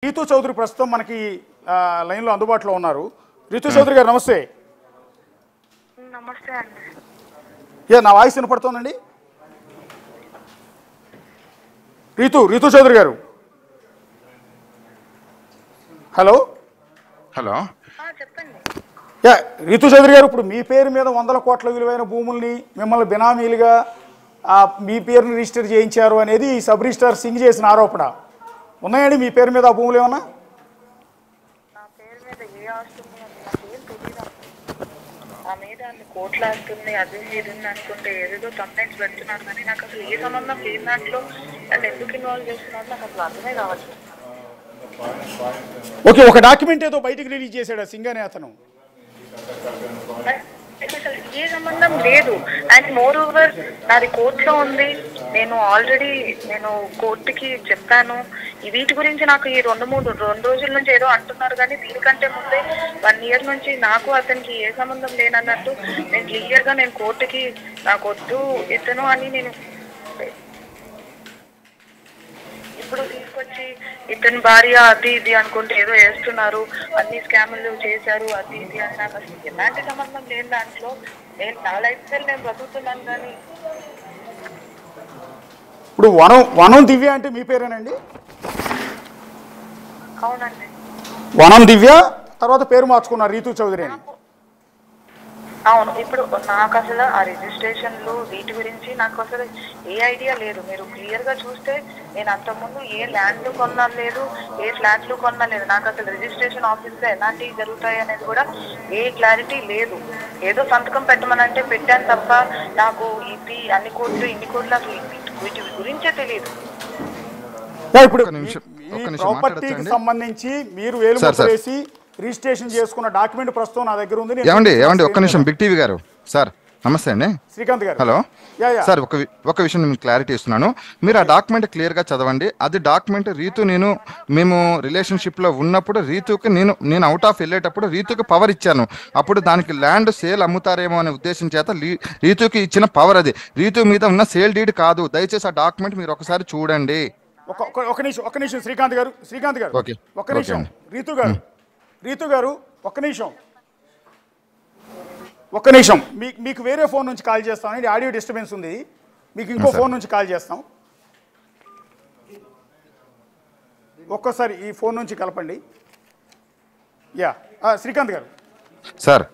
రీతు చౌదరి ప్రస్తుతం మనకి లైన్లో అందుబాటులో ఉన్నారు. రీతు చౌదరి గారు నమస్తే. నమస్తే అండి. నా వాయిస్ వినపడుతోందండి? రీతు చౌదరి గారు హలో హలో చెప్పండి. రీతు చౌదరి గారు, ఇప్పుడు మీ పేరు మీద 100 కోట్ల విలువైన భూముల్ని మిమ్మల్ని బినామీలుగా మీ పేరుని రిజిస్టర్ చేయించారు అనేది సబ్ రిజిస్ట్రార్ సింగ్ చేసిన ఆరోపణ. ఉన్నాయండి మీ పేరు మీద ఆ భూములు ఏమన్నా? నా పేరు మీద ఏ ఆస్తుంది నాకేం తెలియదు. ఆ మీద అన్ని కోట్లు ఆస్తుంది, అది ఇది అనుకుంటే ఏదేదో కంప్లైంట్స్ పెడుతున్నారు, కానీ నాకు అసలు ఏ సంబంధం లేని దాంట్లో నన్ను ఎందుకు ఇన్వాల్వ్ చేస్తున్నారు నాకు అసలు అర్థమే కావచ్చు. ఓకే, ఒక డాక్యుమెంట్ ఏదో బయటకు రిలీజ్ చేశాడు సింగ్ అనే అతను. అసలు ఏ సంబంధం లేదు. అండ్ మోర్ ఓవర్ నాది కోర్టులో ఉంది. నేను ఆల్రెడీ కోర్టుకి చెప్పాను. వీటి గురించి నాకు ఈ రెండు రోజుల నుంచి ఏదో అంటున్నారు, కానీ దీనికంటే ముందే 1 year నుంచి నాకు అతనికి ఏ సంబంధం లేనన్నట్టు నేను క్లియర్గా కోర్టుకి నాకు వద్దు ఇతను అని నేను ఇప్పుడు తీసుకొచ్చి ఇతని భార్య అది ఇది అనుకుంటే ఏదో వేస్తున్నారు, అన్ని స్కాములు చేశారు అది ఇది అని నాకు అసలు ఎలాంటి సంబంధం లేని దాంట్లో నేను నా లైఫ్ స్టైల్ నేను బతుకుతున్నాను. కానీ ఇప్పుడు వనం దివ్య అంటే మీ పేరేనండి? అవునండి, వనం దివ్య తర్వాత పేరు మార్చుకున్నారు రీతు చౌదరి అని. అవును. ఇప్పుడు నాకు అసలు ఆ రిజిస్ట్రేషన్లు వీటి గురించి నాకు అసలు ఏ ఐడియా లేదు. మీరు క్లియర్గా చూస్తే నేను అంతకుముందు ఏ ల్యాండ్లు కొన్నా లేదు, ఏ ఫ్లాట్లు కొన్నా లేదు. నాకు అసలు రిజిస్ట్రేషన్ ఆఫీస్లో ఎలాంటివి జరుగుతాయి అనేది కూడా ఏ క్లారిటీ లేదు. ఏదో సంతకం పెట్టమనంటే పెట్టాను తప్ప నాకు ఇది అన్ని కోట్లు ఇన్ని కోట్లు అసలు వీటి గురించే తెలియదు. ఇప్పుడు ప్రాపర్టీకి సంబంధించి మీరు వేలుముద్ర వేసి రిజిస్ట్రేషన్ చేసుకున్న డాక్యుమెంట్ ప్రస్తుతం నా దగ్గర ఉంది. ఏమండి ఒక్క నిమిషం. బిగ్ టీవీ గారు సార్ నమస్తే అండి. శ్రీకాంత్ గారు హలో సార్, ఒక విషయం మీకు క్లారిటీ ఇస్తున్నాను. మీరు ఆ డాక్యుమెంట్ క్లియర్గా చదవండి. అది డాక్యుమెంట్ మేము రిలేషన్షిప్లో ఉన్నప్పుడు రీతుకి నేను అవుట్ ఆఫ్ వెళ్ళేటప్పుడు రీతుకి పవర్ ఇచ్చాను. అప్పుడు దానికి ల్యాండ్ సేల్ అమ్ముతారేమో అనే ఉద్దేశం చేత రీతుకి ఇచ్చిన పవర్ అది. రీతు మీద ఉన్న సేల్ డీడ్ కాదు. దయచేసి ఆ డాక్యుమెంట్ మీరు ఒకసారి చూడండి. ఒక నిమిషం శ్రీకాంత్ గారు ఒక నిమిషం. రీతు గారు ఒక్క నిమిషం. మీకు వేరే ఫోన్ నుంచి కాల్ చేస్తాం. ఇది ఆడియో డిస్టర్బెన్స్ ఉంది. మీకు ఇంకో ఫోన్ నుంచి కాల్ చేస్తాం. ఒక్కసారి ఈ ఫోన్ నుంచి కలపండి. శ్రీకాంత్ గారు సార్,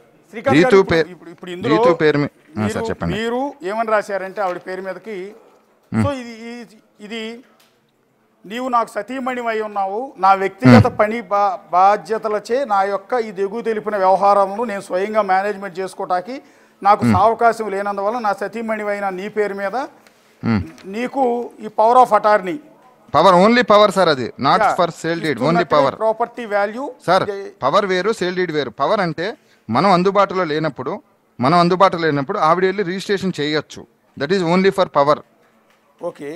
ఇప్పుడు ఇందులో చెప్పండి. మీరు ఏమని రాశారంటే ఆవిడ పేరు మీదకి, సో ఇది నీవు నాకు సతీమణివై ఉన్నావు, నా వ్యక్తిగత పని బాధ్యతలచే నా యొక్క ఈ దిగువ తెలిపిన వ్యవహారాలను నేను స్వయంగా మేనేజ్మెంట్ చేసుకోవటానికి నాకు అవకాశం లేనందువల్ల నా సతీమణివైన నీ పేరు మీద నీకు ఈ power of attorney, power only power sir, అది not for sale deed, only power. Property value sir, power వేరు సేల్ డీడ్ వేరు. పవర్ అంటే మనం అందుబాటులో లేనప్పుడు ఆవిడ వెళ్ళి రిజిస్ట్రేషన్ చేయొచ్చు. That is only for power, okay,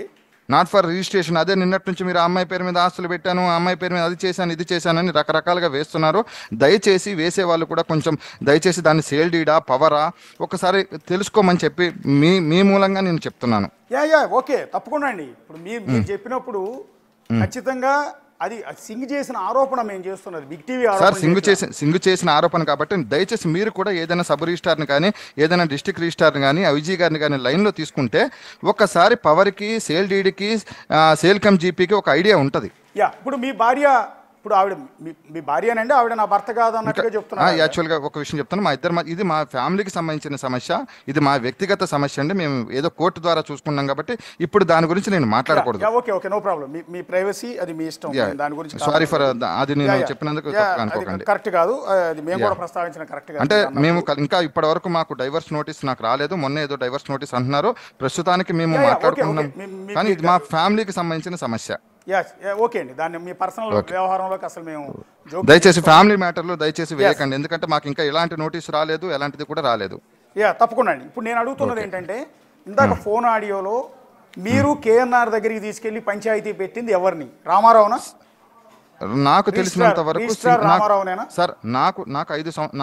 not for registration. అదే నిన్నటి నుంచి మీరు ఆ అమ్మాయి పేరు మీద ఆస్తులు పెట్టాను, ఆ అమ్మాయి పేరు మీద అది చేశాను ఇది చేశానని రకరకాలుగా వేస్తున్నారు. దయచేసి వేసే వాళ్ళు కూడా కొంచెం దయచేసి దాన్ని సేల్ డీడా పవరా ఒకసారి తెలుసుకోమని చెప్పి మీ మూలంగా నేను చెప్తున్నాను. ఓకే, తప్పకుండా అండి. ఇప్పుడు మీరు చెప్పినప్పుడు ఖచ్చితంగా అది సింగ్ చేసిన ఆరోపణ మేము చేస్తున్నది బిగ్ టీవీ సార్. సింగ్ చేసిన ఆరోపణ కాబట్టి దయచేసి మీరు కూడా ఏదైనా సబ్ రిజిస్టార్ని కానీ ఏదైనా డిస్ట్రిక్ట్ రిజిస్టార్ని కానీ ఐజీ గారిని కానీ లైన్లో తీసుకుంటే ఒక్కసారి పవర్కి సేల్ డీడ్కి సేల్ కమ్ జీపీకి ఒక ఐడియా ఉంటుంది. ఇప్పుడు మీ భార్య, ఇప్పుడు ఆవిడ మీ భార్యనండి, ఆవిడ నా భర్త కాదు అన్నట్టుగా చెప్తున్నారు. యాక్చువల్గా ఒక విషయం చెప్తాను, ఇది మా ఫ్యామిలీకి సంబంధించిన సమస్య, ఇది మా వ్యక్తిగత సమస్య అండి. మేము ఏదో కోర్టు ద్వారా చూసుకున్నాం కాబట్టి ఇప్పుడు దాని గురించి నేను మాట్లాడకూడదు. Okay, no problem. మీ ప్రైవసీ అది మీ ఇష్టం. దాని గురించి సారీ ఫర్ అది నేను చెప్పినందుకు అనుకోకండి. కరెక్ట్ కాదు, అది మేము కూడా ప్రస్తావించిన కరెక్ట్ కాదు. అంటే మేము ఇంకా ఇప్పటి వరకు మాకు డైవర్స్ నోటీస్ నాకు రాలేదు. మొన్న ఏదో డైవర్స్ నోటీస్ అంటున్నారు. ప్రస్తుతానికి మేము మాట్లాడుకుంటున్నాం, కానీ ఇది మా ఫ్యామిలీకి సంబంధించిన సమస్య. ఓకే అండి, దాన్ని మీ పర్సనల్ వ్యవహారంలోకి అసలు మేము దయచేసి ఫ్యామిలీ మ్యాటర్లో దయచేసి వేయకండి. ఎందుకంటే మాకు ఇంకా ఎలాంటి నోటీసు రాలేదు, ఎలాంటిది కూడా రాలేదు. తప్పకుండా అండి. ఇప్పుడు నేను అడుగుతున్నది ఏంటంటే, ఇందాక ఫోన్ ఆడియోలో మీరు కేఎన్ఆర్ దగ్గరికి తీసుకెళ్లి పంచాయతీ పెట్టింది ఎవరిని? రామారావునా? నాకు తెలిసినంత వరకు సార్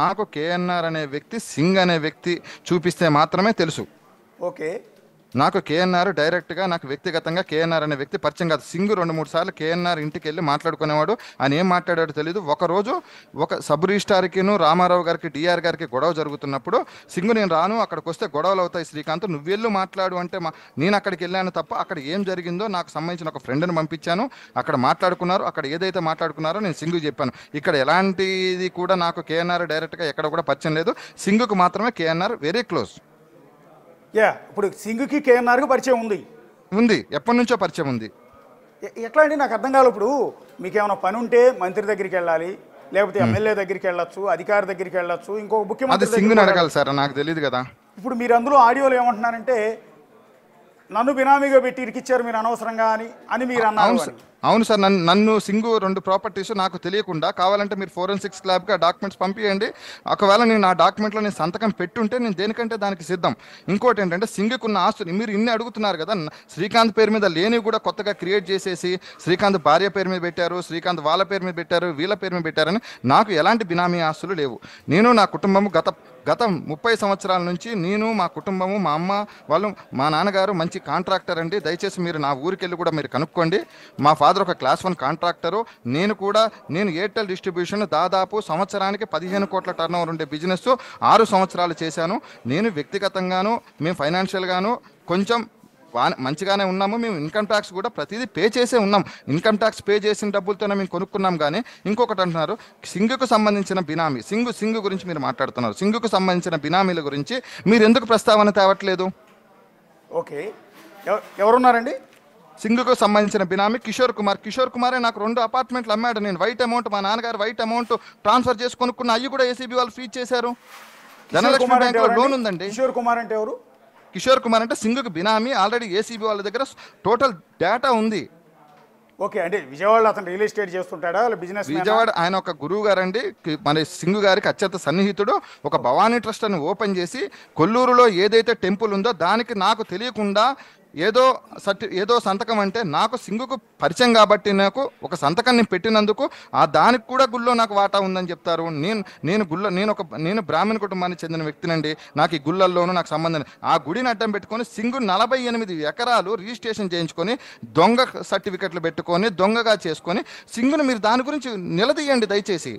నాకు కేఎన్ఆర్ అనే వ్యక్తి సింగ్ అనే వ్యక్తి చూపిస్తే మాత్రమే తెలుసు. ఓకే, నాకు కేఎన్ఆర్ డైరెక్ట్గా నాకు వ్యక్తిగతంగా కేఎన్ఆర్ అనే వ్యక్తి పరిచయం కాదు. సింగు 2-3 సార్లు కేఎన్ఆర్ ఇంటికి వెళ్ళి మాట్లాడుకునేవాడు. ఆయన ఏం మాట్లాడాడో తెలియదు. ఒకరోజు ఒక సబ్ రిజిస్ట్రార్కిను రామారావు గారికి డిఆర్ గారికి గొడవ జరుగుతున్నప్పుడు సింగు నేను రాను, అక్కడికి వస్తే గొడవలు అవుతాయి శ్రీకాంత్, నువ్వెళ్ళు మాట్లాడు అంటే నేను అక్కడికి వెళ్ళాను తప్ప అక్కడ ఏం జరిగిందో నాకు సంబంధించిన ఒక ఫ్రెండ్ని పంపించాను. అక్కడ మాట్లాడుకున్నారు. అక్కడ ఏదైతే మాట్లాడుకున్నారో నేను సింగు చెప్పాను. ఇక్కడ ఎలాంటిది కూడా నాకు కేఎన్ఆర్ డైరెక్ట్గా ఎక్కడ కూడా పరిచయం లేదు. సింగుకు మాత్రమే కేఎన్ఆర్ వెరీ క్లోజ్. ఇప్పుడు సింగుకి కేఎన్ఆర్కి పరిచయం ఉంది, ఎప్పటి నుంచో పరిచయం ఉంది. ఎట్లా అండి నాకు అర్థం కాదు. ఇప్పుడు మీకు ఏమైనా పని ఉంటే మంత్రి దగ్గరికి వెళ్ళాలి, లేకపోతే ఎమ్మెల్యే దగ్గరికి వెళ్ళొచ్చు, అధికారి దగ్గరికి వెళ్ళొచ్చు, ఇంకో ముఖ్యమంత్రి సింగుని అడగాలి సార్, నాకు తెలియదు కదా. ఇప్పుడు మీరు అందులో ఆడియోలో ఏమంటున్నారంటే నన్ను బినామీగా పెట్టి ఇరికిచ్చారు మీరు అనవసరంగా అని మీరు అన్నారు. అవును సార్, నన్ను సింగు 2 ప్రాపర్టీస్ నాకు తెలియకుండా కావాలంటే మీరు ఫోరెన్సిక్స్ ల్యాబ్కి ఆ డాక్యుమెంట్స్ పంపించండి. ఒకవేళ నేను ఆ డాక్యుమెంట్లో నేను సంతకం పెట్టుంటే నేను దేనికంటే దానికి సిద్ధం. ఇంకోటి ఏంటంటే సింగుకున్న ఆస్తులు మీరు ఇన్ని అడుగుతున్నారు కదా, శ్రీకాంత్ పేరు మీద లేని కూడా కొత్తగా క్రియేట్ చేసేసి శ్రీకాంత్ భార్య పేరు మీద పెట్టారు, శ్రీకాంత్ వాళ్ళ పేరు మీద పెట్టారు, వీళ్ళ పేరు మీద పెట్టారని నాకు ఎలాంటి బినామీ ఆస్తులు లేవు. నేను నా కుటుంబము గత 30 సంవత్సరాల నుంచి నేను మా కుటుంబము మా అమ్మ వాళ్ళు మా నాన్నగారు మంచి కాంట్రాక్టర్ అండి. దయచేసి మీరు నా ఊరికి వెళ్ళి కూడా మీరు కనుక్కోండి. మా ఫాదర్ ఒక క్లాస్ 1 కాంట్రాక్టరు. నేను ఎయిర్టెల్ డిస్ట్రిబ్యూషన్ దాదాపు సంవత్సరానికి 15 కోట్ల టర్నోవర్ ఉండే బిజినెస్ 6 సంవత్సరాలు చేశాను. నేను వ్యక్తిగతంగాను మేము ఫైనాన్షియల్గాను కొంచెం మంచిగానే ఉన్నాము. మేము ఇన్కమ్ ట్యాక్స్ కూడా ప్రతిదీ పే చేసే ఉన్నాం. ఇన్కమ్ ట్యాక్స్ పే చేసిన డబ్బులతోనే మేము కొనుక్కున్నాం. కానీ ఇంకొకటి అంటున్నారు సింగుకు సంబంధించిన బినామీ, సింగు గురించి మీరు మాట్లాడుతున్నారు. సింగుకు సంబంధించిన బినామీల గురించి మీరు ఎందుకు ప్రస్తావన తేవట్లేదు? ఓకే, ఎవరున్నారండి? సింగుకు సంబంధించిన బినామీ కిషోర్ కుమారే నాకు 2 అపార్ట్మెంట్లు అమ్మాడు. నేను వైట్ అమౌంట్ మా నాన్నగారు వైట్ అమౌంట్ ట్రాన్స్ఫర్ చేసి కొనుక్కున్న అవి కూడా ఏసీబీ వాళ్ళు ఫ్రీజ్ చేశారు. ధనలక్ష్మి బ్యాంక్ లో లోన్ ఉందండి. కిషోర్ కుమార్ అంటే ఎవరు? కిషోర్ కుమార్ అంటే సింగుకు బినామీ. ఆల్రెడీ ఏసీబీ వాళ్ళ దగ్గర టోటల్ డేటా ఉంది. ఓకే, అంటే విజయవాడలో అతను రియల్ ఎస్టేట్ చేస్తుంటాడా, బిజినెస్? విజయవాడ ఆయన ఒక గురువు గారండి, మన సింగు గారికి అత్యంత సన్నిహితుడు. ఒక భవానీ ట్రస్ట్ అని ఓపెన్ చేసి కొల్లూరులో ఏదైతే టెంపుల్ ఉందో దానికి నాకు తెలియకుండా ఏదో సంతకం అంటే నాకు సింగుకు పరిచయం కాబట్టి నాకు ఒక సంతకాన్ని పెట్టినందుకు దానికి కూడా గుళ్ళో నాకు వాటా ఉందని చెప్తారు. నేను బ్రాహ్మణ కుటుంబానికి చెందిన వ్యక్తినండి. నాకు ఈ గుళ్ళల్లోనూ నాకు సంబంధం. ఆ గుడిని అడ్డం పెట్టుకొని సింగు 48 ఎకరాలు రిజిస్ట్రేషన్ చేయించుకొని దొంగ సర్టిఫికెట్లు పెట్టుకొని దొంగగా చేసుకొని సింగుని మీరు దాని గురించి నిలదీయండి దయచేసి.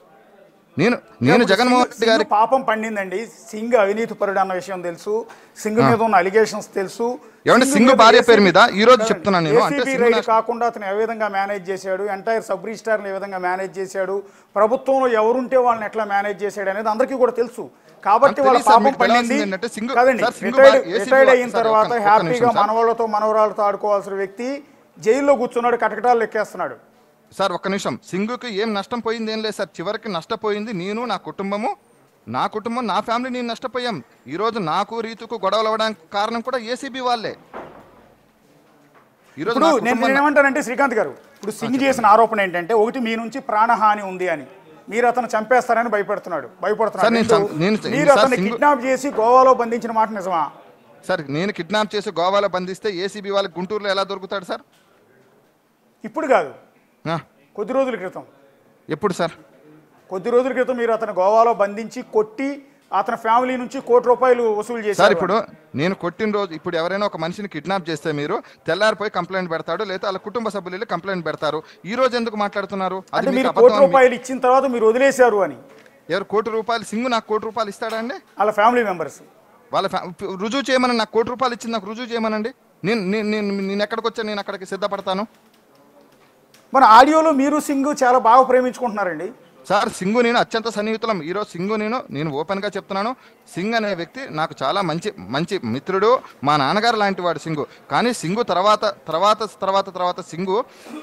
నేను జగన్మోహన్ రెడ్డి గారి పాపం పండిందండి. సింగ్ అవినీతి పరుడు అన్న విషయం తెలుసు, సింగ్ మీద ఉన్న అలిగేషన్స్ తెలుసు. ఏమంటే సింగు భార్య పేరు మీద ఈ రోజు చెప్తున్నాను నేను, అంటే కాకుండా అతను ఏ విధంగా మేనేజ్ చేశాడు, ఎంటైర్ సబ్ రిజిస్టార్ని ఏ విధంగా మేనేజ్ చేశాడు, ప్రభుత్వంలో ఎవరుంటే వాళ్ళని ఎట్లా మేనేజ్ చేశాడు అనేది అందరికీ కూడా తెలుసు. కాబట్టి వాళ్ళ పాపం పండింది. రిటైర్డ్ అయిన తర్వాత హ్యాపీగా మనవాళ్ళతో మనవరాళ్ళతో ఆడుకోవాల్సిన వ్యక్తి జైల్లో కూర్చున్నాడు, కటకటాలు లెక్కేస్తున్నాడు. సార్ ఒక్క నిమిషం, సింగుకి ఏం నష్టం పోయింది ఏం లేదు సార్. చివరికి నష్టపోయింది నేను, నా కుటుంబం, నా ఫ్యామిలీ నేను నష్టపోయాం. ఈరోజు నాకు రీతుకు గొడవలు అవ్వడానికి కారణం కూడా ఏసీబీ వాళ్ళే. ఈరోజు నేనేమంటానంటే శ్రీకాంత్ గారు, ఇప్పుడు సింగ్ చేసిన ఆరోపణ ఏంటంటే ఒకటి మీ నుంచి ప్రాణహాని ఉంది అని, మీరు అతను చంపేస్తారని భయపడుతున్నాడు. మీరు అతన్ని కిడ్నాప్ చేసి గోవాలో బంధించిన మాట నిజమా? సార్ నేను కిడ్నాప్ చేసి గోవాలో బంధిస్తే ఏసీబీ వాళ్ళకి గుంటూరులో ఎలా దొరుకుతాడు సార్? ఇప్పుడు కాదు, కొద్ది రోజుల క్రితం. ఎప్పుడు సార్? కొద్ది రోజుల క్రితం మీరు అతను గోవాలో బంధించి కొట్టి అతని ఫ్యామిలీ నుంచి ₹1 కోటి వసూలు చేశారు. సార్ ఇప్పుడు నేను కొట్టిన రోజు, ఇప్పుడు ఎవరైనా ఒక మనిషిని కిడ్నాప్ చేస్తే మీరు తెల్లారిపోయి కంప్లైంట్ పెడతాడు, లేదా వాళ్ళ కుటుంబ సభ్యులు వెళ్ళి కంప్లైంట్ పెడతారు. ఈ రోజు ఎందుకు మాట్లాడుతున్నారు? అది మీరు ₹1 కోటి ఇచ్చిన తర్వాత మీరు వదిలేశారు అని. ఎవరు ₹1 కోటి? సింగు నాకు ₹1 కోటి ఇస్తాడా అండి? వాళ్ళ ఫ్యామిలీ మెంబర్స్ వాళ్ళ రుజువు చేయమని, నాకు ₹1 కోటి ఇచ్చింది నాకు రుజువు చేయమనండి. నేను ఎక్కడికి వచ్చా, నేను అక్కడికి సిద్ధపడతాను. మన ఆడియోలో మీరు సింగు చాలా బాగా ప్రేమించుకుంటున్నారండి. సార్ సింగు నేను అత్యంత సన్నిహితులం. ఈరోజు సింగు నేను ఓపెన్గా చెప్తున్నాను, సింగ్ అనే వ్యక్తి నాకు చాలా మంచి మిత్రుడు, మా నాన్నగారు లాంటి వాడు సింగు. కానీ సింగు తర్వాత సింగు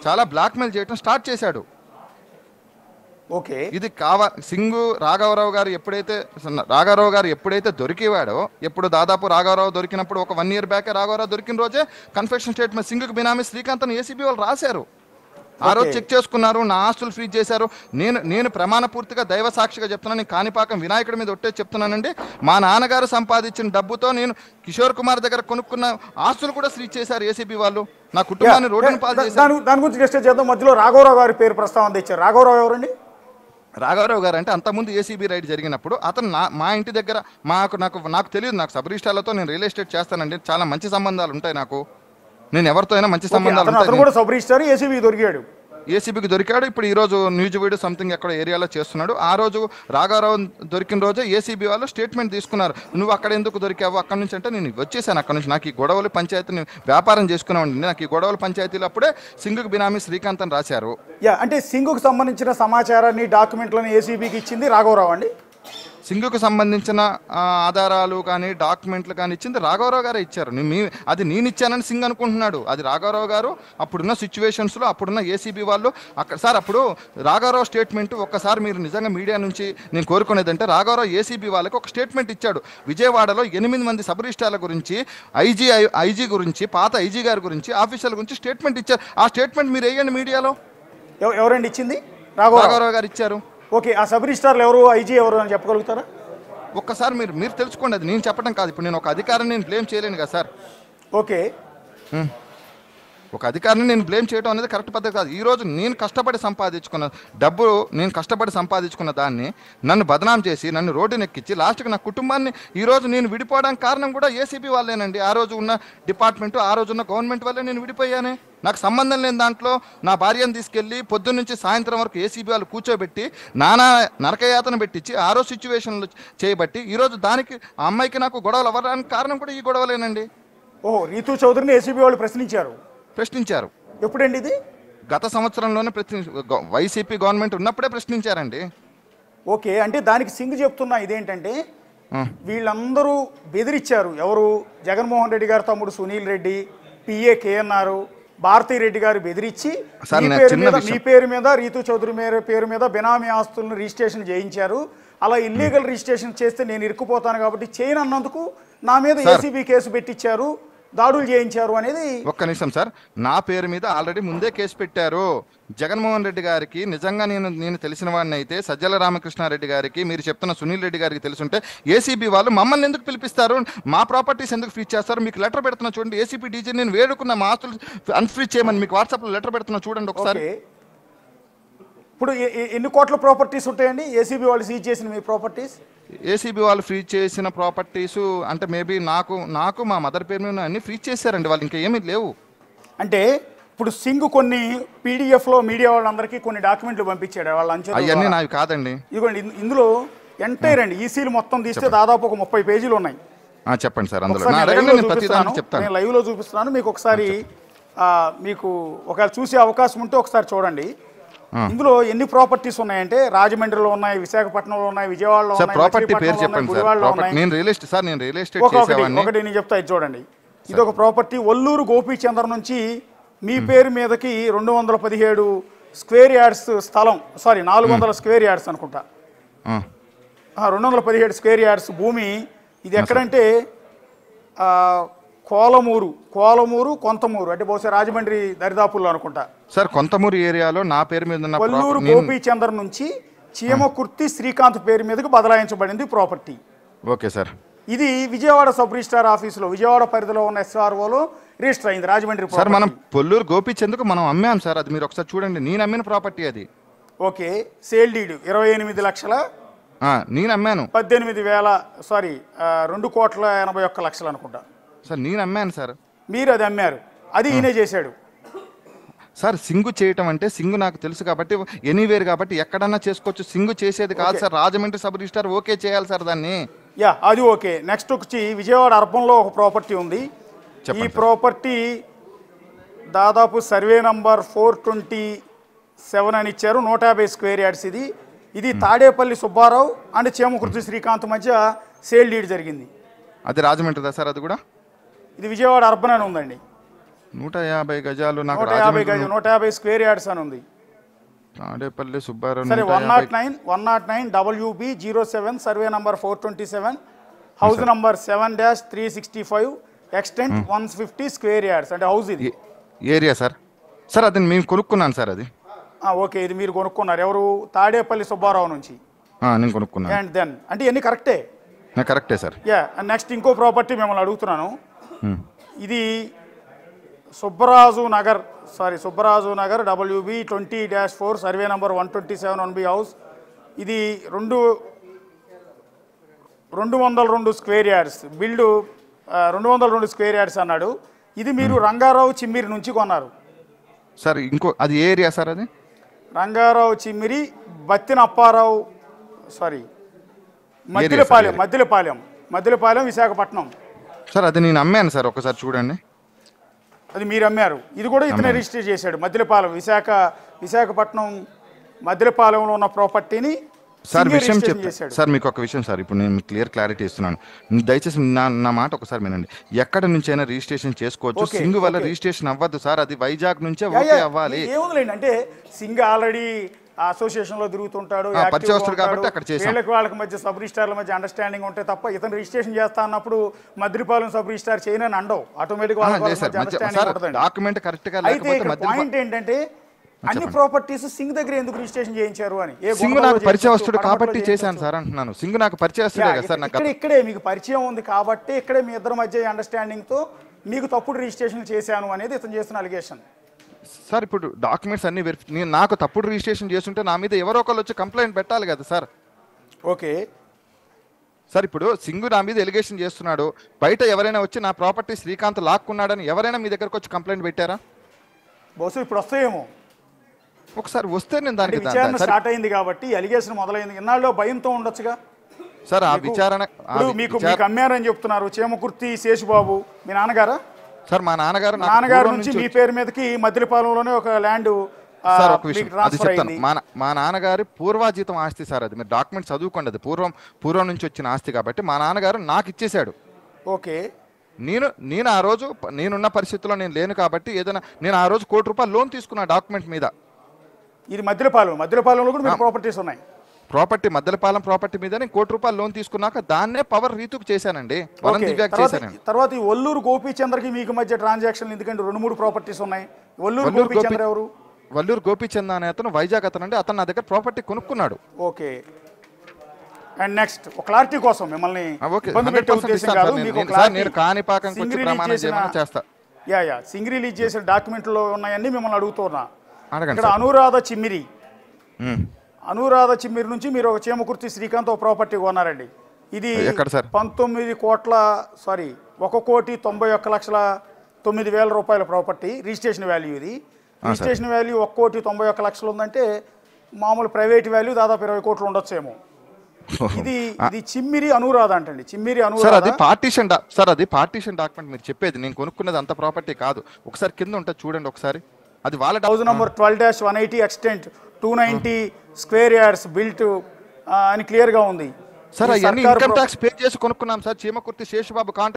చాలా బ్లాక్మెయిల్ చేయడం స్టార్ట్ చేశాడు. ఓకే, ఇది సింగు రాఘవరావు గారు ఎప్పుడైతే దొరికేవాడో, దాదాపు రాఘవరావు దొరికినప్పుడు ఒక 1 year బ్యాక్ రాఘవరావు దొరికిన రోజే కన్ఫెషన్ స్టేట్మెంట్ సింగుకు బినామీ శ్రీకాంత్ అని ఏసీబీ వాళ్ళు రాశారు. ఆ రోజు చెక్ చేసుకున్నారు, నా ఆస్తులు ఫ్రీజ్ చేశారు. నేను ప్రమాణ పూర్తిగా దైవ సాక్షిగా చెప్తున్నాను, నేను కాణిపాకం వినాయకుడి మీద ఒట్టే చెప్తున్నానండి. మా నాన్నగారు సంపాదించిన డబ్బుతో నేను కిషోర్ కుమార్ దగ్గర కొనుక్కున్న ఆస్తులు కూడా ఫ్రీజ్ చేశారు ఏసీబీ వాళ్ళు. నా కుటుంబాన్ని రోడ్డును పాలు చేశారు. దాని గురించి డిస్కస్ చేద్దాం. మధ్యలో రాఘవరావు గారి పేరు ప్రస్తావన తెచ్చారు. రాఘవరావు ఎవరండి? రాఘవరావు గారు అంటే అంతకుముందు ఏసీబీ రైడ్ జరిగినప్పుడు అతను మా ఇంటి దగ్గర నాకు తెలియదు, నాకు సబ్ రిజిస్ట్రార్లతో నేను రియల్ ఎస్టేట్ చేస్తానండి, చాలా మంచి సంబంధాలు ఉంటాయి నాకు, నేను ఎవరితో అయినా మంచి సంబంధాలు అతను ఉంటాయి. కూడా సబ్ రిజిస్ట్రార్ ఏసీబీ దొరికాడు, ఏసీబీకి దొరికాడు. ఇప్పుడు ఈ రోజు న్యూజ్ వీడియో సంథింగ్ ఎక్కడ ఏరియాలో చేస్తున్నాడు. ఆ రోజు రాఘవరావు దొరికిన రోజే ఏసీబీ వాళ్ళు స్టేట్మెంట్ తీసుకున్నారు, నువ్వు అక్కడ ఎందుకు దొరికావు అక్కడ నుంచి అంటే నేను వచ్చేసాను అక్కడ నుంచి, నాకు ఈ గొడవలు పంచాయతీని వ్యాపారం చేసుకున్నామండి, నాకు ఈ గొడవల పంచాయతీలు అప్పుడే సింగుకు బినామీ శ్రీకాంత్ అని రాశారు. అంటే సింగుకు సంబంధించిన సమాచారాన్ని డాక్యుమెంట్లను ఏసీబీకి ఇచ్చింది రాఘవరావు అండి. సింగుకు సంబంధించిన ఆధారాలు కానీ డాక్యుమెంట్లు కానీ ఇచ్చింది రాఘవరావు గారే ఇచ్చారు. అది నేను ఇచ్చానని సింగ్ అనుకుంటున్నాడు, అది రాఘవరావు గారు అప్పుడున్న సిచ్యువేషన్స్లో అప్పుడున్న ఏసీబీ వాళ్ళు అక్కడ. సార్ అప్పుడు రాఘవరావు స్టేట్మెంట్ ఒక్కసారి మీరు నిజంగా మీడియా నుంచి నేను కోరుకునేదంటే, రాఘవరావు ఏసీబీ వాళ్ళకి ఒక స్టేట్మెంట్ ఇచ్చాడు, విజయవాడలో 8 మంది సబ్ రిజిస్ట్రార్ల గురించి, ఐజీ గురించి, పాత ఐజీ గారి గురించి, ఆఫీసర్ల గురించి స్టేట్మెంట్ ఇచ్చారు. ఆ స్టేట్మెంట్ మీరు వేయండి మీడియాలో. ఎవరండి ఇచ్చింది? రాఘవరావు గారు ఇచ్చారు. ఓకే, ఆ సబ్ రిజిస్ట్రార్లు ఎవరు, ఐజీ ఎవరు అని చెప్పగలుగుతారా? ఒక్కసారి మీరు తెలుసుకోండి, అది నేను చెప్పడం కాదు. ఇప్పుడు నేను ఒక అధికారిని నేను బ్లేమ్ చేయలేను కదా సార్. ఓకే, ఒక అధికారిని నేను బ్లేమ్ చేయడం అనేది కరెక్ట్ పద్ధతి కాదు. ఈరోజు నేను కష్టపడి సంపాదించుకున్న డబ్బు, నేను కష్టపడి సంపాదించుకున్న దాన్ని నన్ను బదనాం చేసి నన్ను రోడ్డు నెక్కించి లాస్ట్కి నా కుటుంబాన్ని ఈరోజు నేను విడిపోవడానికి కారణం కూడా ఏసీబీ వాళ్ళేనండి. ఆ రోజు ఉన్న డిపార్ట్మెంటు, ఆ రోజు ఉన్న గవర్నమెంట్ వల్లే నేను విడిపోయానే. నాకు సంబంధం లేని దాంట్లో నా భార్యను తీసుకెళ్ళి పొద్దున్న నుంచి సాయంత్రం వరకు ఏసీబీ వాళ్ళు కూర్చోబెట్టి నానా నరకయాతన పెట్టించి ఆ రోజు సిచ్యువేషన్లు చేయబట్టి ఈరోజు దానికి ఆ అమ్మాయికి నాకు గొడవలు అవ్వడానికి కారణం కూడా ఈ గొడవలేనండి. ఓహో, రీతూ చౌదరిని ఏసీబీ వాళ్ళు ప్రశ్నించారు. ఎప్పుడండి ఇది? గత సంవత్సరంలోనే వైసీపీ గవర్నమెంట్ ఉన్నప్పుడే ప్రశ్నించారండి. ఓకే, అంటే దానికి సింగ్ చెప్తున్నా ఇదేంటంటే, వీళ్ళందరూ బెదిరించారు. ఎవరు? జగన్మోహన్ రెడ్డి గారు తమ్ముడు సునీల్ రెడ్డి, పిఏ కేఎన్ఆర్, భారతీ రెడ్డి గారు బెదిరించి మీ పేరు మీద, రీతూ చౌదరి పేరు మీద బినామీ ఆస్తులను రిజిస్ట్రేషన్ చేయించారు. అలా ఇల్లీగల్ రిజిస్ట్రేషన్ చేస్తే నేను ఇరుక్కుపోతాను కాబట్టి చేయనన్నందుకు నా మీద ఏసీబీ కేసు పెట్టించారు, దాడులు చేయించారు అనేది. ఒక్క నిమిషం సార్, నా పేరు మీద ఆల్రెడీ ముందే కేసు పెట్టారు. జగన్మోహన్ రెడ్డి గారికి నిజంగా నేను తెలిసిన వాడిని అయితే, సజ్జల రామకృష్ణారెడ్డి గారికి, మీరు చెప్తున్న సునీల్ రెడ్డి గారికి తెలుసుంటే ఏసీబీ వాళ్ళు మమ్మల్ని ఎందుకు పిలిపిస్తారు, మా ప్రాపర్టీస్ ఎందుకు ఫ్రీజ్ చేస్తారు? మీకు లెటర్ పెడుతున్నా చూడండి, ఏసీపీ డీజీ నేను వేడుకున్న మా ఆస్తులు అన్ఫ్రీజ్ చేయమని మీకు వాట్సాప్లో లెటర్ పెడుతున్నా చూడండి ఒకసారి. ఇప్పుడు ఎన్ని కోట్ల ప్రాపర్టీస్ ఉంటాయండి ఏసీబీ వాళ్ళు సీజ్ చేసిన మీ ప్రాపర్టీస్? ఏసీబీ వాళ్ళు ఫ్రీజ్ చేసిన ప్రాపర్టీస్ అంటే మేబీ నాకు మా మదర్ పేరు మీద అన్ని ఫ్రీజ్ చేశారండి వాళ్ళు, ఇంకా ఏమీ లేవు. అంటే ఇప్పుడు సింగ్ కొన్ని పీడిఎఫ్లో మీడియా వాళ్ళందరికీ కొన్ని డాక్యుమెంట్లు పంపించాడు వాళ్ళ అంచెలు. అవన్నీ నావి కాదండి. ఇదిగోండి, ఇందులో ఎంటైర్ అండి ఈసీలు మొత్తం తీస్తే దాదాపు ఒక 30 పేజీలు ఉన్నాయి. చెప్పండి సార్, అందులో నేను లైవ్లో చూపిస్తున్నాను మీకు. ఒకసారి మీకు ఒకవేళ చూసే అవకాశం ఉంటే ఒకసారి చూడండి. ఇందులో ఎన్ని ప్రాపర్టీస్ ఉన్నాయంటే, రాజమండ్రిలో ఉన్నాయి, విశాఖపట్నంలో ఉన్నాయి, విజయవాడలో ఉన్నాయి, ప్రాపర్టీ పేరు చెప్పండి సార్. నేను రియల్ ఎస్టేట్ ఒకటి నేను చెప్తా, ఇది చూడండి. ఇది ఒక ప్రాపర్టీ ఒల్లూరు గోపీచంద్ర నుంచి మీ పేరు మీదకి 217 స్క్వేర్ యార్డ్స్ స్థలం, 400 స్క్వేర్ యార్డ్స్ అనుకుంటా, 217 స్క్వేర్ యార్డ్స్ భూమి. ఇది ఎక్కడంటే కోలమూరు కొంతమూరు, అంటే బహుశా రాజమండ్రి దరిదాపుల్లో అనుకుంటా సార్. కొంతమూరు ఏరియాలో నా పేరు మీద ఉన్న ఒల్లూరు గోపీచంద్ర నుంచి చీమకుర్తి శ్రీకాంత్ పేరు మీదకి బదలాయించబడింది ప్రాపర్టీ. Okay sir. ఇది విజయవాడ సబ్ రిజిస్ట్రార్ ఆఫీసులో, విజయవాడ పరిధిలో ఉన్న ఎస్ఆర్ఓలో రిజిస్టర్ అయింది, రాజమండ్రి. సార్ మనం పొల్లూరు గోపీచంద్కు మనం అమ్మాం సార్, అది మీరు ఒకసారి చూడండి, నేను అమ్మిన ప్రాపర్టీ అది. ఓకే, సేల్ డీడ్ 28 లక్షల నేను అమ్మాను. 2,81,81,00,000 అనుకుంటా సార్, నేను అమ్మాను సార్. మీరు అది అమ్మారు, అది ఈయనే చేశాడు సార్. సింగు చేయటం అంటే సింగు నాకు తెలుసు కాబట్టి, ఎనీవేర్ కాబట్టి ఎక్కడన్నా చేసుకోవచ్చు. సింగు చేసేది కాదు sir, Rajahmundry sub registrar okay చేయాలి సార్ దాన్ని. అది ఓకే. నెక్స్ట్ వచ్చి విజయవాడ అర్బన్లో ఒక ప్రాపర్టీ ఉంది. ఈ ప్రాపర్టీ దాదాపు సర్వే నంబర్ 427 అని ఇచ్చారు, 150 స్క్వేర్ యార్డ్స్. ఇది తాడేపల్లి సుబ్బారావు అండ్ చీమకుర్తి శ్రీకాంత్ మధ్య సేల్ డీడ్ జరిగింది. అది రాజమండ్రిదా సార్? అది కూడా ఇది విజయవాడ అర్బన్ అని ఉందండి. 150 గజాలు, 150 స్క్వేర్ యార్డ్స్ అని ఉంది. తాడేపల్లి సుబ్బారావు. సరే, 109 WB 07 survey number 427, house number 7-365, extent 150 square yards, అంటే హౌస్ ఇది ఏరియా సార్. సార్ అది మేము కొనుక్కున్నాను సార్. అది ఓకే, ఇది మీరు కొనుక్కున్నారు. ఎవరు? తాడేపల్లి సుబ్బారావు నుంచి నేను కొనుక్కున్నాను. అండ్ దెన్ అంటే ఇవన్నీ కరెక్టే? కరెక్టే సార్. నెక్స్ట్ ఇంకో ప్రాపర్టీ మిమ్మల్ని అడుగుతున్నాను. ఇది Subbaraju Nagar WB 20-4 survey number 127 1B house, ఇది 202 స్క్వేర్ యార్డ్స్ బిల్డు 202 స్క్వేర్ యార్డ్స్ అన్నాడు. ఇది మీరు రంగారావు చిమ్మిరి నుంచి కొన్నారు. సార్ ఇంకో అది ఏ ఏరియా సార్ అది? రంగారావు చిమ్మిరి బత్తిన అప్పారావు సారీ మద్దిలపాలెం విశాఖపట్నం. సార్ అది నేను అమ్మాను సార్, ఒకసారి చూడండి. అది మీరు అమ్మారు. ఇది కూడా ఇతనే రిజిస్టర్ చేశాడు. మద్దిలపాలెం విశాఖపట్నం మద్దిలపాలెంలో ఉన్న ప్రాపర్టీని సార్ విషయం చెప్తాను సార్, మీకు ఒక విషయం సార్, ఇప్పుడు నేను క్లారిటీ ఇస్తున్నాను, దయచేసి నా మాట ఒకసారి వినండి. ఎక్కడ నుంచి అయినా రిజిస్ట్రేషన్ చేసుకోవచ్చు, సింగ్ వల్ల రిజిస్ట్రేషన్ అవ్వద్దు సార్, అది వైజాగ్ నుంచే ఓకే అవ్వాలి. ఏముందిలేండి, అంటే సింగ్ ఆల్రెడీ అసోసియేషన్ లో తిరుగుతుంటాడు కాబట్టి అక్కడ చేసాం. వాళ్ళకి మధ్య సబ్ రిజిస్టార్ల మధ్య అండర్స్టాండింగ్ ఉంటే తప్ప ఇతను రిజిస్ట్రేషన్ చేస్తా అన్నప్పుడు మద్దిలపాలెం సబ్ రిజిస్టార్ చేయనని అండవు. ఆటోమేటిక్ డాక్యుమెంట్ కరెక్ట్ గా లేకపోతే పాయింట్ ఏంటంటే అన్ని ప్రాపర్టీస్ సింగ్ దగ్గర ఎందుకు రిజిస్ట్రేషన్ చేయించారు అని. సింగ్ నాకు పరిచయస్తుడు కాబట్టి చేశాను సార్ అంటున్నాను. సింగ్ నాకు పరిచయస్తుడే కదా సార్. నాకు ఇక్కడే మీకు పరిచయం ఉంది కాబట్టి ఇక్కడే మీ ఇద్దరి మధ్య అండర్స్టాండింగ్ తో మీకు తప్పుడు రిజిస్ట్రేషన్ చేశాను అనేది ఇతను చేస్తున్న అలిగేషన్ సార్. ఇప్పుడు డాక్యుమెంట్స్ అన్ని నాకు తప్పుడు రిజిస్ట్రేషన్ చేస్తుంటే నా మీద ఎవరో ఒకళ్ళు వచ్చి కంప్లైంట్ పెట్టాలి కదా సార్. ఓకే సార్, ఇప్పుడు సింగ్ నా మీద ఎలిగేషన్ చేస్తున్నాడు, బయట ఎవరైనా వచ్చి నా ప్రాపర్టీ శ్రీకాంత్ లాక్కున్నాడని ఎవరైనా మీ దగ్గరకు వచ్చి కంప్లైంట్ పెట్టారా? బహుశా ఇప్పుడు వస్తాయేమో. ఒకసారి వస్తే నేను దానికి విచారణ స్టార్ట్ అయింది కాబట్టి అలిగేషన్ మొదలైంది. ఇన్నాళ్ళు భయంతో ఉండొచ్చుగా సార్. ఆ విచారణ మీకు అమ్మారని చెప్తున్నారు. చేమకుర్తి శేషుబాబు మీ నాన్నగారా? సార్ మా నాన్నగారు నుంచి మీ పేరు మీదకి మద్దిలపాలెంలోనే ఒక ల్యాండ్ సార్, ఒక విషయం అది చెప్తాను. మా నాన్నగారి పూర్వాజీతం ఆస్తి సార్, అది మీరు డాక్యుమెంట్ చదువుకోండి, అది పూర్వం నుంచి వచ్చిన ఆస్తి కాబట్టి మా నాన్నగారు నాకు ఇచ్చేశాడు. ఓకే, నేను ఆ రోజు నేనున్న పరిస్థితుల్లో నేను లేను కాబట్టి ఏదైనా నేను ఆ రోజు ₹1,00,00,000 లోన్ తీసుకున్నా డాక్యుమెంట్ మీద. ఇది మద్దిలపాలెంలో కూడా మీకు ప్రాపర్టీస్ ఉన్నాయి. మద్దిలపాలెం ప్రాపర్టీ మీద నేను ₹1,00,00,000 లోన్ తీసుకున్నాక దాన్నే పవర్ రీతుకు చేశానండి, తర్వాత ఈ ఒల్లూరు గోపీచంద్రకి మీకు మధ్య ట్రాన్సాక్షన్ ఎందుకంటే 2-3 ప్రాపర్టీస్ ఉన్నాయి. ఒల్లూరు గోపీచంద్ర ఎవరు? వల్లూరు గోపీచంద్ అనే అతను వైజాగ్ అతను అండి, అతను నా దగ్గర ప్రాపర్టీ కొనుక్కున్నాడు. ఓకే, అండ్ నెక్స్ట్ ఒక క్లారిటీ కోసం మిమ్మల్ని ఇబ్బంది పెట్టే ఉద్దేశం కాదు, నేను కాణిపాకంకి వచ్చి ప్రమాణం చేయమని చేస్తా. సింగ్ రిలీజ్ చేసిన డాక్యుమెంట్లో ఉన్నాయన్నీ మిమ్మల్ని అడుగుతున్నా. ఇక్కడ అనురాధ చిమ్మిరి నుంచి మీరు ఒక చేమకుర్తి శ్రీకాంత్ ఒక ప్రాపర్టీ కొన్నారండి. ఇది 1,91,91,09,000 రూపాయల ప్రాపర్టీ. రిజిస్ట్రేషన్ వాల్యూ ఇది. రిజిస్ట్రేషన్ వాల్యూ 1,91,00,000 ఉందంటే మామూలు ప్రైవేట్ వాల్యూ దాదాపు 20 కోట్లు ఉండొచ్చేమో. ఇది చిమ్మిరి అనురాధ అంటండి. చిమ్మిరి అనురాధ అది పార్టీషన్ డాక్యుమెంట్. మీరు చెప్పేది నేను కొనుక్కున్నది అంత ప్రాపర్టీ కాదు. ఒకసారి కింద ఉంటుంది చూడండి ఒకసారి. అది వాళ్ళ house number 12-180 extent 290 square yards built అని క్లియర్ గా ఉంది సార్. అవన్నీ ఇన్కమ్ ట్యాక్స్ పే చేసి కొనుక్కున్నాం సార్. చీమకుర్తి శేషబాబు